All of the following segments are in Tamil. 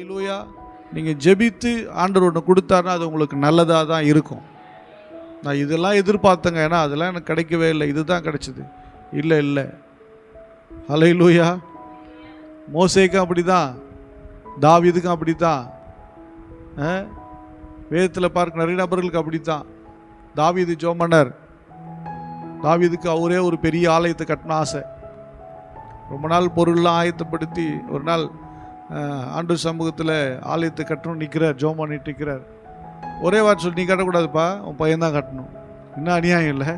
அல்லேலூயா. நீங்கள் ஜெபித்து ஆண்டவர் ஒன்று கொடுத்தாருன்னா அது உங்களுக்கு நல்லதாக தான் இருக்கும். நான் இதெல்லாம் எதிர்பார்த்தேங்க, ஏன்னா அதெல்லாம் எனக்கு கிடைக்கவே இல்லை, இதுதான் கிடைச்சிது. இல்லை இல்லை, அல்லேலூயா. மோசேக்கும் அப்படி தான், தாவீதுக்கும் அப்படி தான், வேதத்தில் பார்க்க நிறைய நபர்களுக்கு அப்படி தான். தாவீது ஜோமன்னர், தாவீதுக்கு அவரே ஒரு பெரிய ஆலயத்தை கட்டணும் ஆசை. ரொம்ப நாள் பொருள்லாம் ஆயத்தப்படுத்தி ஒரு நாள் ஆண்டவர் சமூகத்தில் ஆலயத்தை கட்டணும் நிற்கிறார், ஜோம் பண்ணிட்டு நிற்கிறார். ஒரே வார்த்தை சொல்லி, நீ கட்டக்கூடாதுப்பா, உன் பையன்தான் கட்டணும். இன்னும் அநியாயம் இல்லை.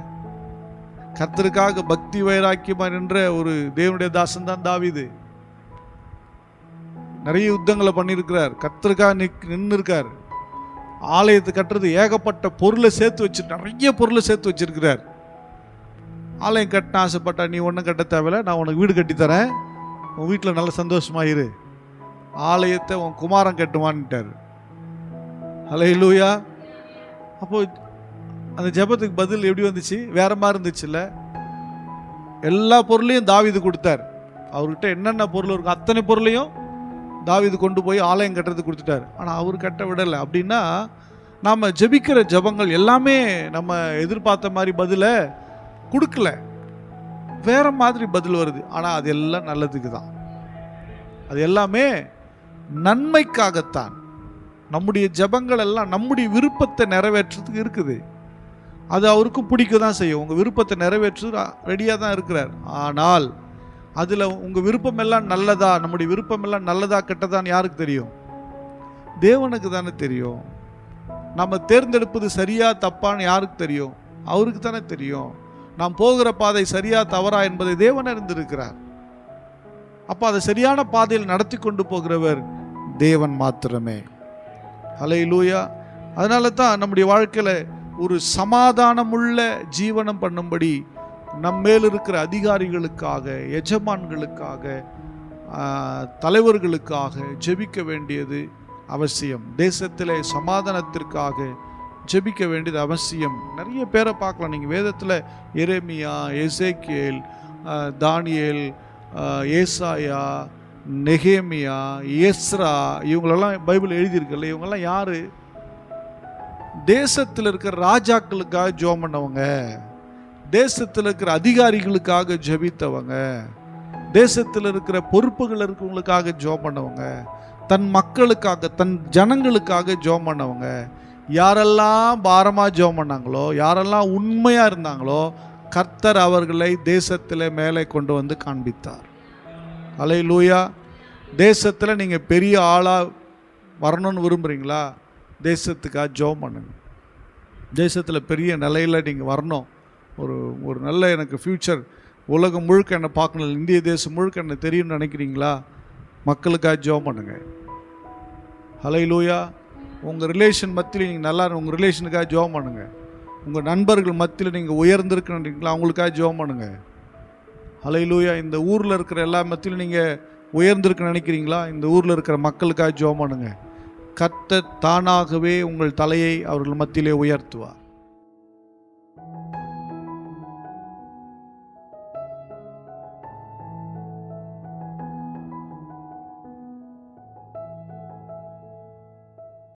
கர்த்தருக்காக பக்தி வைராக்கியமாக நின்ற ஒரு தேவனுடைய தாசன் தான் தாவீது. நிறைய யுத்தங்களை பண்ணியிருக்கிறார், கர்த்தருக்காக நின்று இருக்கார். ஆலயத்தை கட்டுறது ஏகப்பட்ட பொருளை சேர்த்து வச்சு, நிறைய பொருளை சேர்த்து வச்சிருக்கிறார். ஆலயம் கட்டின ஆசைப்பட்டா, நீ ஒன்றும் கட்ட தேவையில்லை, நான் உனக்கு வீடு கட்டித்தரேன், உன் வீட்டில் நல்ல சந்தோஷமாக இரு, ஆலயத்தை உன் குமாரன் கட்டுவான்ட்டார். அல்லேலூயா. அப்போ அந்த ஜெபத்துக்கு பதில் எப்படி வந்துச்சு? வேற மாதிரி இருந்துச்சுல்ல. எல்லா பொருளையும் தாவீது கொடுத்தார். அவர்கிட்ட என்னென்ன பொருள் இருக்கும் அத்தனை பொருளையும் தாவீது கொண்டு போய் ஆலயம் கட்டுறதுக்கு கொடுத்துட்டார். ஆனால் அவர் கட்ட விடலை. அப்படின்னா நாம் ஜெபிக்கிற ஜெபங்கள் எல்லாமே நம்ம எதிர்பார்த்த மாதிரி பதிலை கொடுக்கல, வேற மாதிரி பதில் வருது. ஆனால் அது எல்லாம் நல்லதுக்கு தான், அது எல்லாமே நன்மைக்காகத்தான். நம்முடைய ஜெபங்கள் எல்லாம் நம்முடைய விருப்பத்தை நிறைவேற்றுறதுக்கு இருக்குது. அது அவருக்கும் பிடிக்க தான் செய்யும். உங்கள் விருப்பத்தை நிறைவேற்று ரெடியாக தான் இருக்கிறார். ஆனால் அதில் உங்கள் விருப்பம் எல்லாம் நல்லதா, நம்முடைய விருப்பம் எல்லாம் நல்லதா கெட்டதான்னு யாருக்கு தெரியும்? தேவனுக்கு தானே தெரியும். நம்ம தேர்ந்தெடுப்பது சரியா தப்பான்னு யாருக்கு தெரியும்? அவருக்கு தானே தெரியும். நாம் போகிற பாதை சரியா தவறா என்பதை தேவன் அறிந்திருக்கிறார். அப்போ அதை சரியான பாதையில் நடத்தி கொண்டு போகிறவர் தேவன் மாத்திரமே. அல்லேலூயா. அதனால தான் நம்முடைய வாழ்க்கையில் ஒரு சமாதானமுள்ள ஜீவனம் பண்ணும்படி நம்மேல் இருக்கிற அதிகாரிகளுக்காக, எஜமான்களுக்காக, தலைவர்களுக்காக ஜெபிக்க வேண்டியது அவசியம். தேசத்திலே சமாதானத்திற்காக ஜெபிக்க வேண்டியது அவசியம். நிறைய பேரை பார்க்கலாம் நீங்கள் வேதத்தில். எரேமியா, எசேக்கியேல், தானியேல், ஏசாயா, நெகேமியா, எஸ்ரா, இவங்களெல்லாம் பைபிள் எழுதியிருக்கல. இவங்கெல்லாம் யாரு? தேசத்தில் இருக்கிற ராஜாக்களுக்காக ஜெபம் பண்ணவங்க, தேசத்தில் இருக்கிற அதிகாரிகளுக்காக ஜெபித்தவங்க, தேசத்தில் இருக்கிற பொறுப்புகள் இருக்கிறவங்களுக்காக ஜெபம் பண்ணவங்க, தன் மக்களுக்காக, தன் ஜனங்களுக்காக ஜெபம் பண்ணவங்க. யாரெல்லாம் பாரமாக ஜெபம் பண்ணாங்களோ, யாரெல்லாம் உண்மையாக இருந்தாங்களோ, கர்த்தர் அவர்களை தேசத்தில் மேலே கொண்டு வந்து காண்பித்தார். அல்லேலூயா. தேசத்தில் நீங்கள் பெரிய ஆளாக வரணும்னு விரும்புகிறீங்களா? தேசத்துக்காக ஜெபம் பண்ணுங்க. தேசத்தில் பெரிய நிலையில் நீங்கள் வரணும். ஒரு நல்ல எனக்கு ஃப்யூச்சர், உலகம் முழுக்க என்னை பார்க்கணும், இந்திய தேசம் முழுக்க என்னை தெரியும்னு நினைக்கிறீங்களா? மக்களுக்காக ஜெபம் பண்ணுங்க. அல்லேலூயா. உங்கள் ரிலேஷன் மத்தியில் நீங்கள் நல்லா, உங்கள் ரிலேஷனுக்காக ஜெபம் பண்ணுங்க. உங்கள் நண்பர்கள் மத்தியில் நீங்கள் உயர்ந்திருக்கிறீங்களா? அவங்களுக்காக ஜெபம் பண்ணுங்க. அல்லேலூயா. இந்த ஊரில் இருக்கிற எல்லா மத்தியிலும் நீங்கள் உயர்ந்திருக்க நினைக்கிறீங்களா? இந்த ஊரில் இருக்கிற மக்களுக்காக ஜெபம் பண்ணுங்க. கர்த்தர் தானாகவே உங்கள் தலையை அவர்கள் மத்தியிலே உயர்த்துவார்.